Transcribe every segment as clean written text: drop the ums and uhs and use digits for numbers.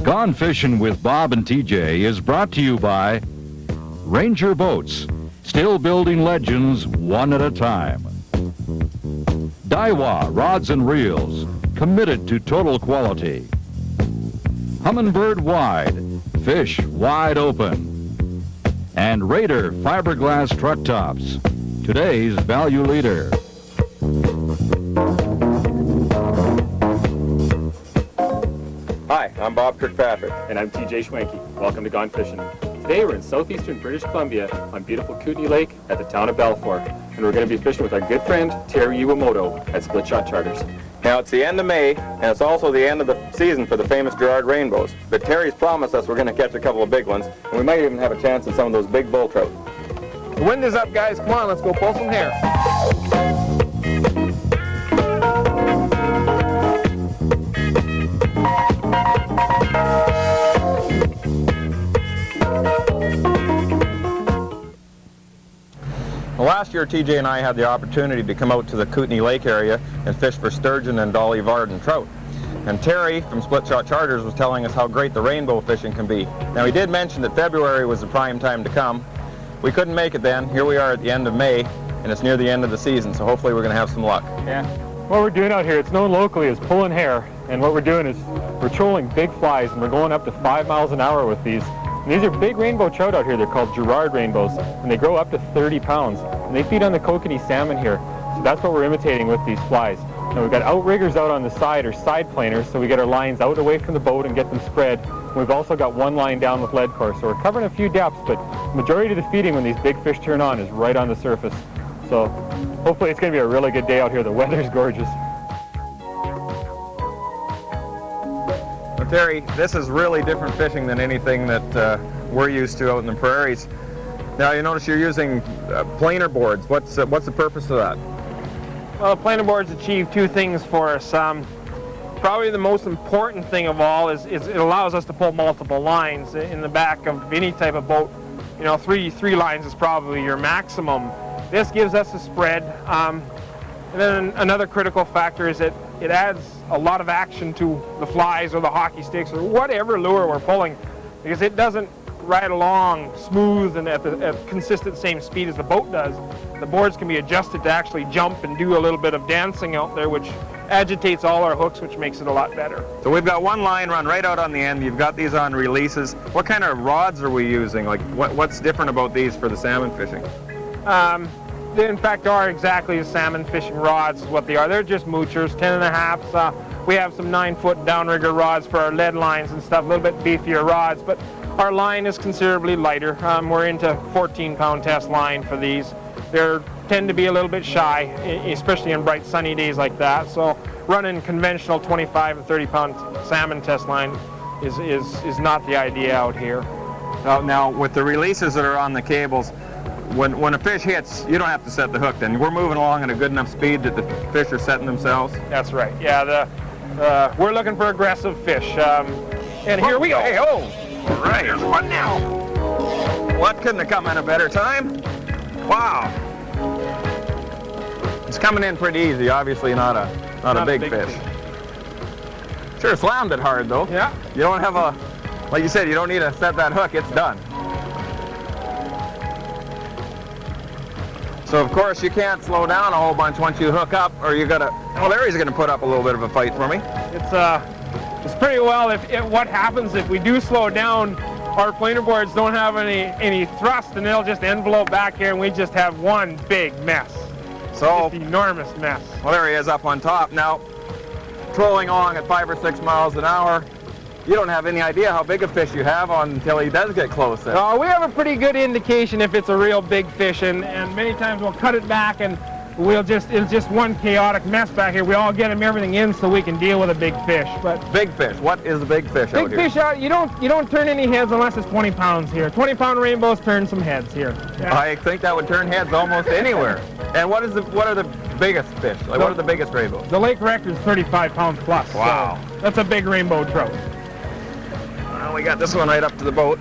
Gone Fishing with Bob and TJ is brought to you by Ranger Boats, still building legends one at a time. Daiwa Rods and Reels, committed to total quality. Humminbird Wide, fish wide open. And Raider Fiberglass Truck Tops, today's value leader. Hi, I'm Bob Kirkpatrick. And I'm TJ Schwenke. Welcome to Gone Fishing. Today we're in southeastern British Columbia on beautiful Kootenay Lake at the town of Balfour. And we're going to be fishing with our good friend Terry Iwamoto at Split Shot Charters. Now it's the end of May, and it's also the end of the season for the famous Girard rainbows. But Terry's promised us we're going to catch a couple of big ones, and we might even have a chance at some of those big bull trout. The wind is up, guys. Come on, let's go pull some hair. Well, last year, TJ and I had the opportunity to come out to the Kootenay Lake area and fish for sturgeon and Dolly Varden trout. And Terry from Split Shot Charters was telling us how great the rainbow fishing can be. Now, he did mention that February was the prime time to come. We couldn't make it then. Here we are at the end of May, and it's near the end of the season, so hopefully we're going to have some luck. Yeah. What we're doing out here, it's known locally as pulling hair, and what we're doing is we're trolling big flies, and we're going up to 5 miles an hour with these. And these are big rainbow trout out here. They're called Girard rainbows, and they grow up to 30 pounds. And they feed on the kokanee salmon here, so that's what we're imitating with these flies. Now we've got outriggers out on the side, or side planers, so we get our lines out away from the boat and get them spread. And we've also got one line down with lead core, so we're covering a few depths, but the majority of the feeding when these big fish turn on is right on the surface. So hopefully it's going to be a really good day out here. The weather's gorgeous. Well, Terry, this is really different fishing than anything that we're used to out in the prairies. Now, you notice you're using planer boards. What's the purpose of that? Well, the planer boards achieve two things for us. Probably the most important thing of all is it allows us to pull multiple lines in the back of any type of boat. You know, three lines is probably your maximum. This gives us a spread. And then another critical factor is that it adds a lot of action to the flies or the hockey sticks or whatever lure we're pulling, because it doesn't ride along smooth and at consistent same speed as the boat does. The boards can be adjusted to actually jump and do a little bit of dancing out there, which agitates all our hooks, which makes it a lot better. So we've got one line run right out on the end. You've got these on releases. What kind of rods are we using? Like, what's different about these for the salmon fishing? They in fact are exactly as salmon fishing rods is what they are. They're just moochers, 10.5s. We have some 9-foot downrigger rods for our lead lines and stuff, a little bit beefier rods, but our line is considerably lighter. We're into 14-pound test line for these. They tend to be a little bit shy, especially in bright sunny days like that. So running conventional 25 and 30-pound salmon test line is not the idea out here. Now, with the releases that are on the cables, when a fish hits, you don't have to set the hook then. We're moving along at a good enough speed that the fish are setting themselves? That's right. Yeah, we're looking for aggressive fish. And here we go. Hey, oh! All right, what now? What couldn't have come in a better time? Wow. It's coming in pretty easy, obviously not a big fish. Sure slammed it hard though. Yeah. You don't have like you said, you don't need to set that hook, it's done. So of course you can't slow down a whole bunch once you hook up, or you gotta, well, there he's gonna put up a little bit of a fight for me. It's pretty well, what happens if we do slow down, our planer boards don't have any thrust, and they'll just envelope back here, and we just have one big mess. So, Just enormous mess. well, there he is up on top. Now, trolling along at 5 or 6 miles an hour, you don't have any idea how big a fish you have until he does get close. We have a pretty good indication if it's a real big fish, and many times we'll cut it back, and it's just one chaotic mess back here. We all get everything in so we can deal with a big fish. But Big fish. What is a big fish out big here? fish out, you don't turn any heads unless it's 20 pounds here. 20-pound rainbows turn some heads here. Yeah. I think that would turn heads almost anywhere. And what are the biggest fish? Like, what are the biggest rainbows? The lake record is 35 pounds plus. Wow. So that's a big rainbow trout. Well, we got this one right up to the boat.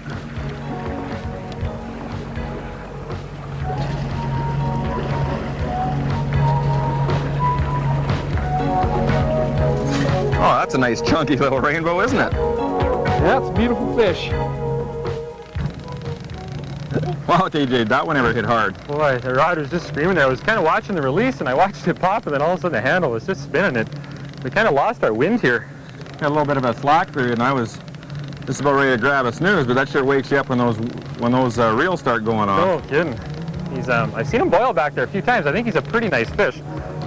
Oh, that's a nice chunky little rainbow, isn't it? Yeah, it's a beautiful fish. Wow, TJ, that one ever hit hard. Boy, the rod was just screaming there. I was kind of watching the release, and I watched it pop, and then all of a sudden the handle was just spinning it. We kind of lost our wind here. Had a little bit of a slack period, and I was just about ready to grab a snooze, but that sure wakes you up when those reels start going on. No kidding. He's I've seen him boil back there a few times. I think he's a pretty nice fish.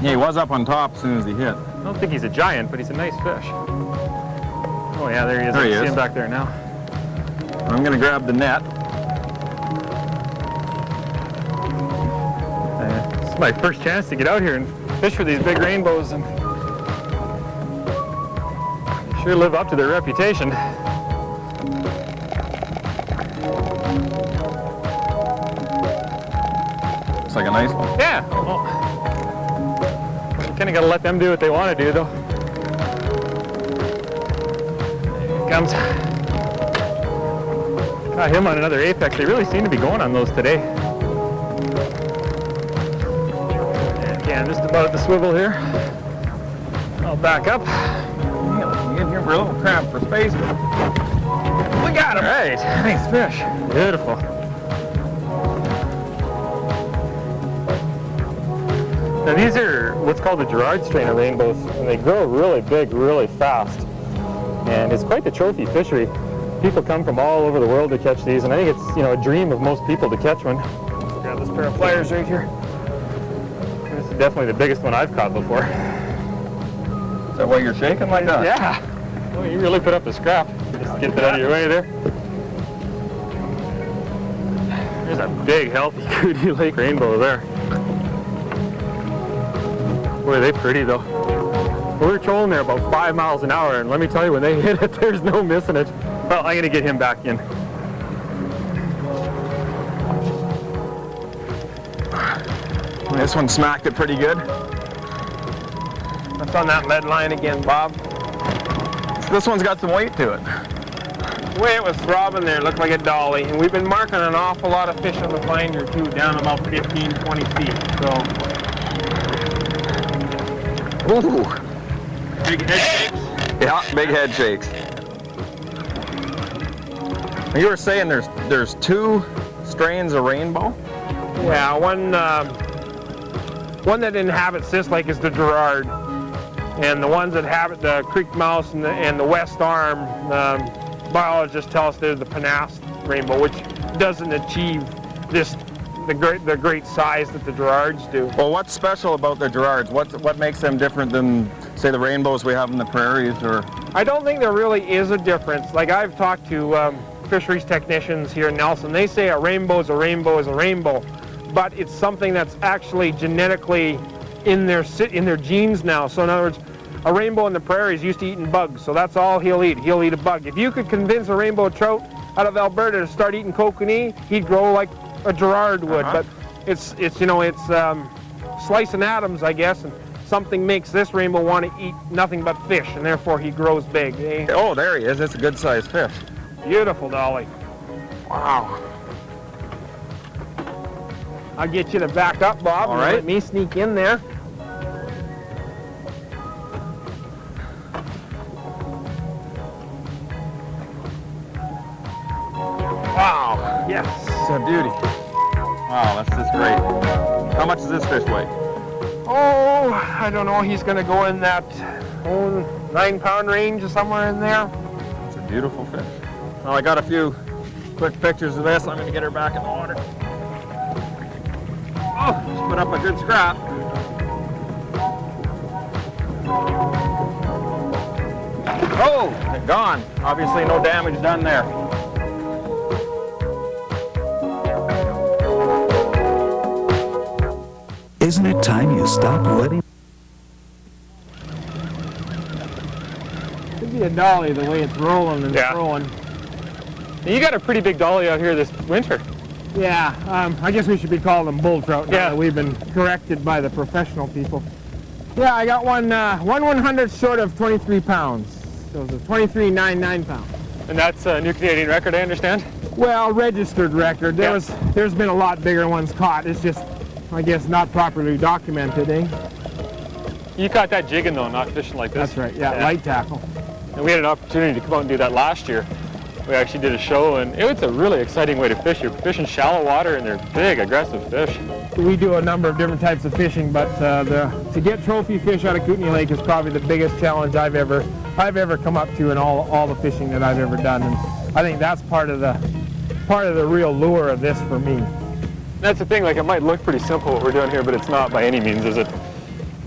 Yeah, he was up on top as soon as he hit. I don't think he's a giant, but he's a nice fish. Oh yeah, there he is. There he I see is. him back there now. I'm gonna grab the net. This is my first chance to get out here and fish for these big rainbows, and they sure live up to their reputation. Looks like a nice one. Yeah. Well, you kind of got to let them do what they want to do, though. Here he comes. Got him on another apex. They really seem to be going on those today. Again, just about at the swivel here. I'll back up. Yeah, get here for a little cramp for space. We got him. All right, nice fish. Beautiful. Now these are what's called the Gerard strain of rainbows, and they grow really big, really fast. And it's quite the trophy fishery. People come from all over the world to catch these, and I think it's a dream of most people to catch one. Grab this pair of pliers right here. This is definitely the biggest one I've caught before. Is that why you're shaking like that? Yeah. Well, you really put up a scrap. Just get that out of your way there. There's a big, healthy Kootenay Lake rainbow there. Boy, are they pretty though. We were trolling there about 5 miles an hour, and let me tell you, when they hit it, there's no missing it. Well, I'm gonna get him back in. This one smacked it pretty good. That's on that lead line again, Bob. This one's got some weight to it. The way it was throbbing there, it looked like a dolly. And we've been marking an awful lot of fish on the finder too, down about 15, 20 feet. So, Ooh. big head shakes. Yeah, big head shakes. You were saying there's two strains of rainbow? Yeah, one that inhabits this lake is the Gerard. And the ones that inhabit the creek mouse and the west arm, biologists tell us they're the Panast rainbow, which doesn't achieve the great size that the Gerards do. Well, what's special about the Gerards? What makes them different than, say, the rainbows we have in the prairies? Or I don't think there really is a difference. Like, I've talked to fisheries technicians here in Nelson. They say a rainbow is a rainbow is a rainbow, but it's something that's actually genetically in their genes now. So in other words, a rainbow in the prairies used to eating bugs, so that's all he'll eat. He'll eat a bug. If you could convince a rainbow trout out of Alberta to start eating kokanee, he'd grow like a Gerard would. But it's slicing atoms, I guess, and something makes this rainbow want to eat nothing but fish, and therefore he grows big. Eh? Oh, there he is. It's a good-sized fish. Beautiful dolly. Wow. I'll get you to back up, Bob. All and right. Let me sneak in there. Wow. Yes. It's a beauty. Wow, that's just great. How much does this fish weigh? Oh, I don't know. He's going to go in that 9-pound range or somewhere in there. It's a beautiful fish. Well, I got a few quick pictures of this. I'm going to get her back in the water. Oh, just put up a good scrap. Oh, they're gone. Obviously no damage done there. Isn't it time you stopped letting... Could be a dolly the way it's rolling and throwing. You got a pretty big dolly out here this winter. Yeah, I guess we should be calling them bull trout now that we've been corrected by the professional people. Yeah, I got one 1/100th short of 23 pounds. So it's a 23.99 pounds. And that's a new Canadian record, I understand? Well, registered record. There's been a lot bigger ones caught. It's just, I guess, not properly documented, eh? You caught that jigging though, not fishing like this. That's right, yeah, light tackle. And we had an opportunity to come out and do that last year. We actually did a show, and it's a really exciting way to fish. You're fishing shallow water, and they're big, aggressive fish. We do a number of different types of fishing, but to get trophy fish out of Kootenay Lake is probably the biggest challenge I've ever come up to in all the fishing that I've ever done. And I think that's part of the real lure of this for me. That's the thing. Like, it might look pretty simple what we're doing here, but it's not by any means, is it?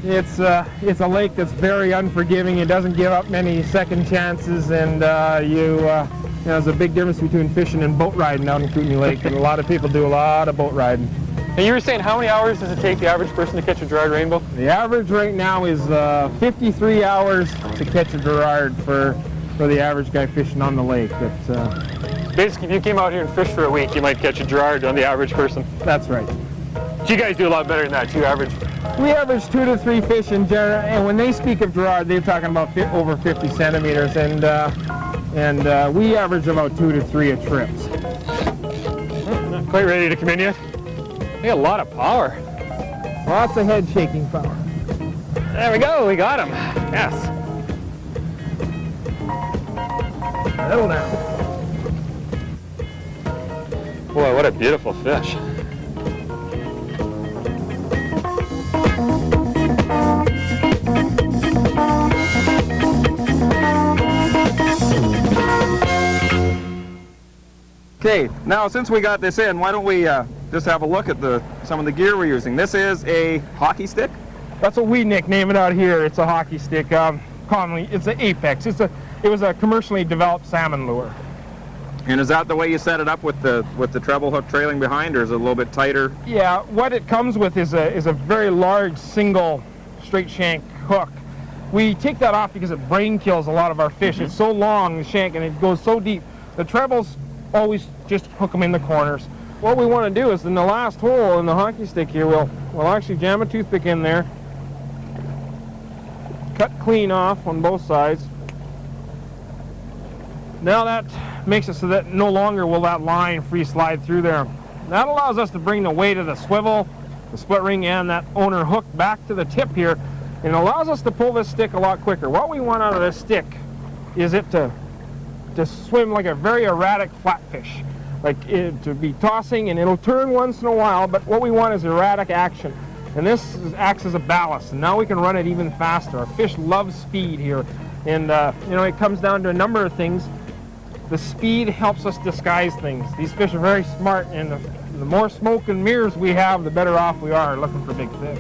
It's a lake that's very unforgiving. It doesn't give up many second chances, and there's a big difference between fishing and boat riding out in Kootenay Lake, and a lot of people do a lot of boat riding. And you were saying, how many hours does it take the average person to catch a Gerard rainbow? The average right now is 53 hours to catch a Gerard for the average guy fishing on the lake. Basically, if you came out here and fished for a week, you might catch a Gerard on the average person. That's right. But you guys do a lot better than that, too, average. We average 2 to 3 fish in general, and when they speak of Gerard, they're talking about over 50 centimeters, and we average about 2 to 3 a trip. Not quite ready to come in yet? They got a lot of power. Lots of head shaking power. There we go, we got him. Yes. Settle down. Boy, what a beautiful fish. Okay, now since we got this in, why don't we just have a look at some of the gear we're using. This is a hockey stick. That's what we nickname it out here. It's a hockey stick. Commonly, it's an Apex. It was a commercially developed salmon lure. And is that the way you set it up with the treble hook trailing behind, or is it a little bit tighter? Yeah, what it comes with is a very large single straight shank hook. We take that off because it brain kills a lot of our fish. It's so long, the shank, and it goes so deep. The trebles always just hook them in the corners. What we want to do is in the last hole in the hockey stick here, we'll actually jam a toothpick in there, cut clean off on both sides. Now that makes it so that no longer will that line free slide through there. That allows us to bring the weight of the swivel, the split ring, and that owner hook back to the tip here, and it allows us to pull this stick a lot quicker. What we want out of this stick is it to swim like a very erratic flatfish, like it to be tossing, and it'll turn once in a while, but what we want is erratic action. And this acts as a ballast, and now we can run it even faster. Our fish love speed here, and it comes down to a number of things. The speed helps us disguise things. These fish are very smart, and the more smoke and mirrors we have, the better off we are looking for big fish.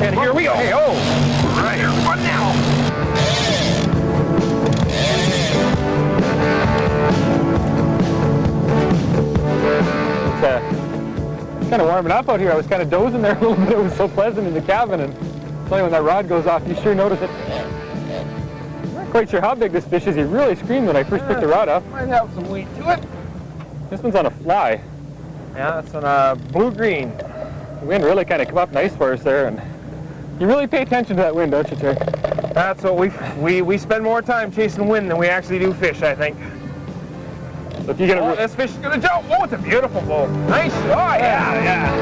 And here we go. Hey, oh! Right here, what now? It's kind of warming up out here. I was kind of dozing there a little bit. It was so pleasant in the cabin, and finally when that rod goes off, you sure notice it. I'm not quite sure how big this fish is. He really screamed when I first picked the rod up. Might have some weight to it. This one's on a fly. Yeah, it's on a blue-green. The wind really kind of come up nice for us there, and you really pay attention to that wind, don't you, Terry? That's what we spend more time chasing wind than we actually do fish, I think. So if you get this fish is gonna jump. Oh, it's a beautiful bull. Nice. Oh yeah.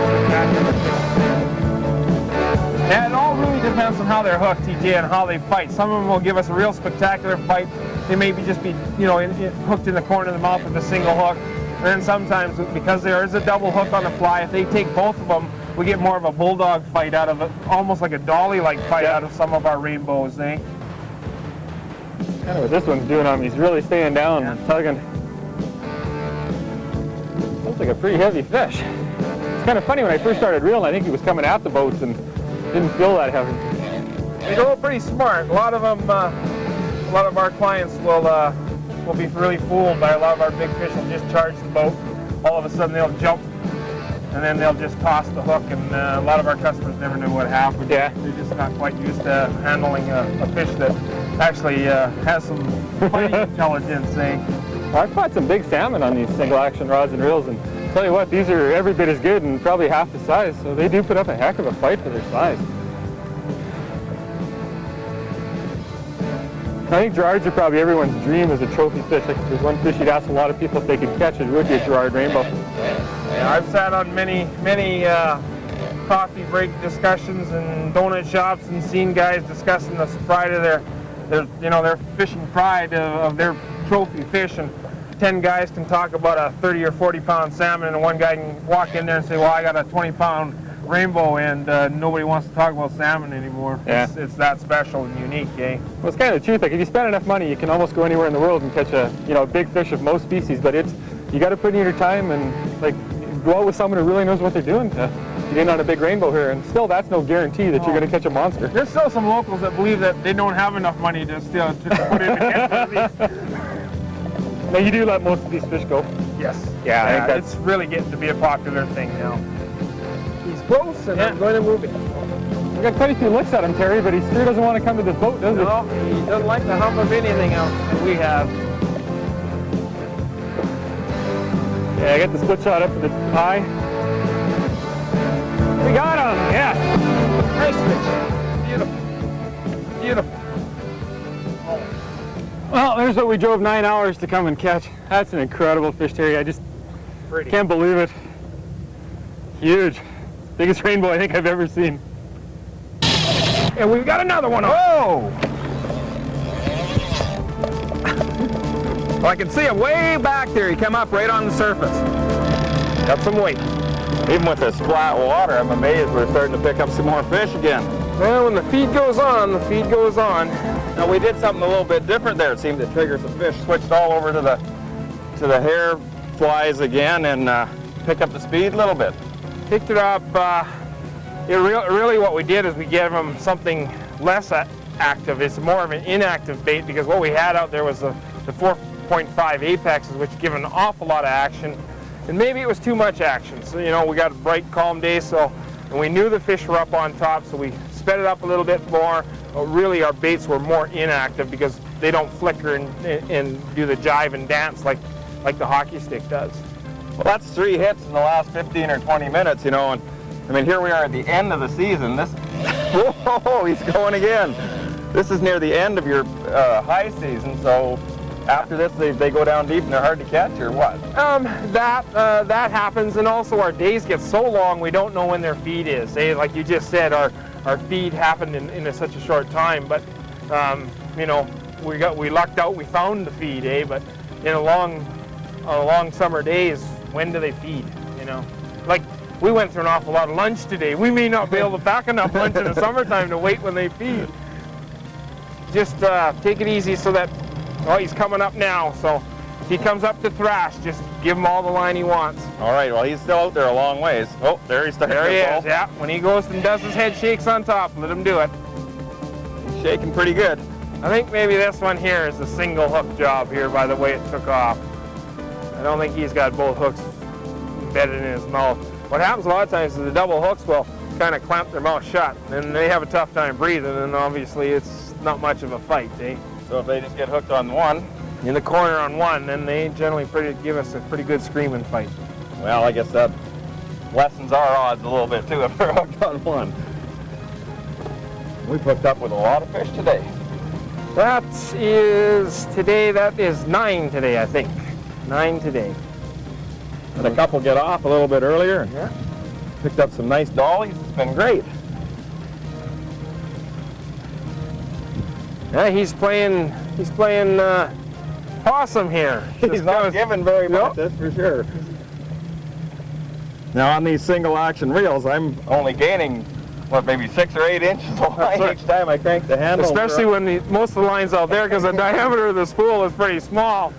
Yeah, it all really depends on how they're hooked, TJ, and how they fight. Some of them will give us a real spectacular fight. They may just be, hooked in the corner of the mouth with a single hook. And then sometimes, because there is a double hook on the fly, if they take both of them, we get more of a bulldog fight out of it, almost like a dolly-like fight out of some of our rainbows, eh? Kind of what this one's doing on me. He's really staying down and tugging. Looks like a pretty heavy fish. It's kind of funny, when I first started reeling, I think he was coming at the boats and didn't feel that heavy. They go pretty smart. A lot of them, a lot of our clients will be really fooled by a lot of our big fish. Will just charge the boat. All of a sudden they'll jump, and then they'll just toss the hook. And a lot of our customers never knew what happened. Yeah. They're just not quite used to handling a fish that actually has some fighting intelligence, eh? Well, I've caught some big salmon on these single action rods and reels, and tell you what, these are every bit as good and probably half the size, so they do put up a heck of a fight for their size. I think Gerards are probably everyone's dream as a trophy fish. Like, if there's one fish you'd ask a lot of people if they could catch, it would be a Gerard rainbow. Yeah, I've sat on many coffee break discussions and donut shops and seen guys discussing the pride of their fishing pride of their trophy fish, and 10 guys can talk about a 30 or 40 pound salmon, and one guy can walk in there and say, well, I got a 20-pound rainbow, and nobody wants to talk about salmon anymore. Yeah. It's that special and unique, eh? Well, it's kind of the truth. Like, if you spend enough money, you can almost go anywhere in the world and catch a big fish of most species, but you got to put in your time and like go out with someone who really knows what they're doing to get in on a big rainbow here, and still that's no guarantee that you're going to catch a monster. There's still some locals that believe that they don't have enough money to put in to catch one of these. Now, you do let most of these fish go. Yes. Yeah, I think it's really getting to be a popular thing now. He's close, and I'm going to move it. We got quite a few looks at him, Terry, but he sure doesn't want to come to this boat, does he? No, he doesn't like the hum of anything else that we have. Yeah, I got the split shot up to the eye. We got him, yes. Nice fish. Beautiful. Beautiful. Well, there's what we drove 9 hours to come and catch. That's an incredible fish, Terry. I just can't believe it. Huge. Biggest rainbow I think I've ever seen. And we've got another one. Whoa! Well, I can see him way back there. He came up right on the surface. Got some weight. Even with this flat water, I'm amazed we're starting to pick up some more fish again. Well, when the feed goes on, the feed goes on. Now, we did something a little bit different there. It seemed to trigger some fish. Switched all over to the hair flies again and pick up the speed a little bit. Picked it up. Really what we did is we gave them something less active. It's more of an inactive bait, because what we had out there was the 4.5 apexes, which give an awful lot of action. And maybe it was too much action. So, we got a bright, calm day, and we knew the fish were up on top, so we sped it up a little bit more. But really, our baits were more inactive because they don't flicker and do the jive and dance like the hockey stick does. Well, that's 3 hits in the last 15 or 20 minutes, and I mean, here we are at the end of the season. Whoa, he's going again. This is near the end of your high season, so after this they go down deep and they're hard to catch, or what? That happens, and also our days get so long we don't know when their feed is. Like you just said, our feed happened in such a short time, but we lucked out. We found the feed, but in a long summer days, when do they feed? Like we went through an awful lot of lunch today. We may not be able to pack enough lunch in the summertime to wait when they feed. Just take it easy so that, he's coming up now, so if he comes up to thrash, just give him all the line he wants. All right, well, he's still out there a long ways. Oh, there he starts. There he is, yeah. When he goes and does his head shakes on top, let him do it. He's shaking pretty good. I think maybe this one here is a single hook job here by the way it took off. I don't think he's got both hooks embedded in his mouth. What happens a lot of times is the double hooks will kind of clamp their mouth shut, and they have a tough time breathing, and obviously it's not much of a fight, So if they just get hooked on one, in the corner on one, then they generally give us a pretty good screaming fight. well, I guess that lessens our odds a little bit too if they're hooked on one. We've hooked up with a lot of fish today. That is 9 today, I think. 9 today. And a couple get off a little bit earlier. Yeah. Picked up some nice dollies. It's been great. Yeah, he's playing possum here. He's not giving very much, that's for sure. Now on these single action reels, I'm only gaining, what, maybe 6 or 8 inches of line right. each time I crank the handle. Especially when most of the line's out there, because the diameter of the spool is pretty small.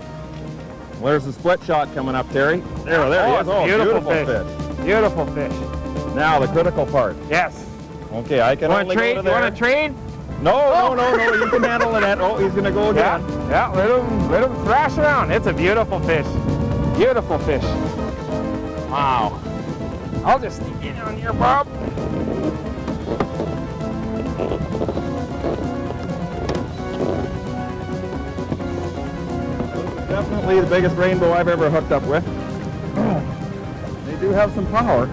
There's the split shot coming up, Terry. There he is. Oh, beautiful fish. Beautiful fish. Now the critical part. Yes. Okay, I can only go to there. You want to trade? No, you can handle the net. Oh, he's going to go again. Yeah, let him thrash around. It's a beautiful fish. Beautiful fish. Wow. I'll just sneak in on here, Bob. Definitely the biggest rainbow I've ever hooked up with. They do have some power.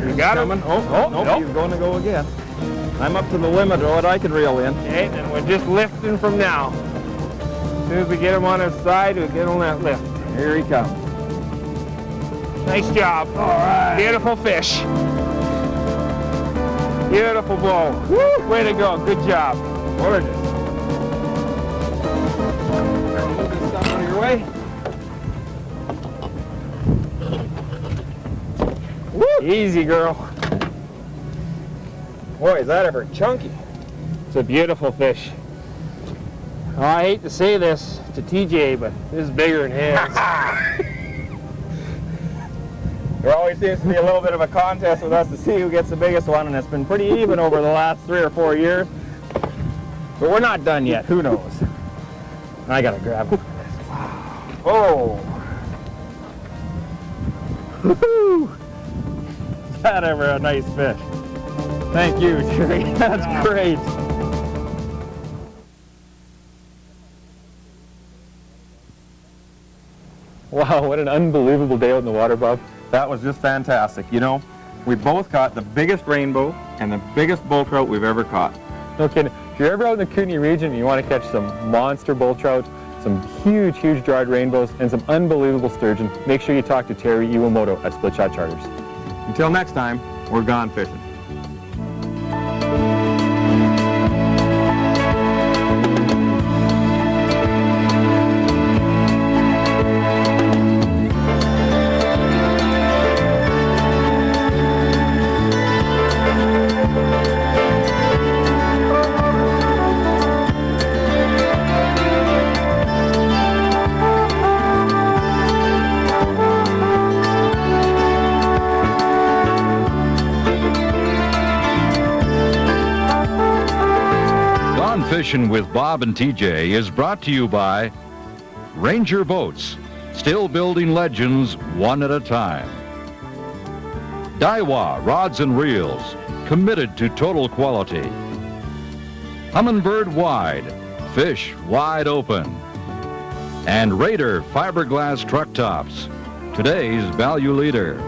You got him? Nope, he's going to go again. I'm up to the limit of what I can reel in. Okay, and we're just lifting from now. As soon as we get him on his side, we'll get on that lift. Here he comes. Nice job. All right. Beautiful fish. Beautiful blow. Woo! Way to go. Good job. Gorgeous. Move this stuff out of your way. Woo! Easy, girl. Boy, is that ever chunky. It's a beautiful fish. Oh, I hate to say this to TJ, but this is bigger than his. There always seems to be a little bit of a contest with us to see who gets the biggest one, and it's been pretty even over the last 3 or 4 years. But we're not done yet. Who knows? I gotta grab him. Oh! Woohoo! Is that ever a nice fish? Thank you, Jerry. That's great. Wow, what an unbelievable day out in the water, Bob. That was just fantastic. You know, we both caught the biggest rainbow and the biggest bull trout we've ever caught. No kidding. If you're ever out in the Kootenay region and you want to catch some monster bull trout, some huge Gerard rainbows, and some unbelievable sturgeon, make sure you talk to Terry Iwamoto at Split Shot Charters. Until next time, we're gone fishing. Fishin' with Bob and TJ is brought to you by Ranger Boats, still building legends one at a time. Daiwa Rods and Reels, committed to total quality. Humminbird Wide, fish wide open. And Raider Fiberglass Truck Tops, today's value leader.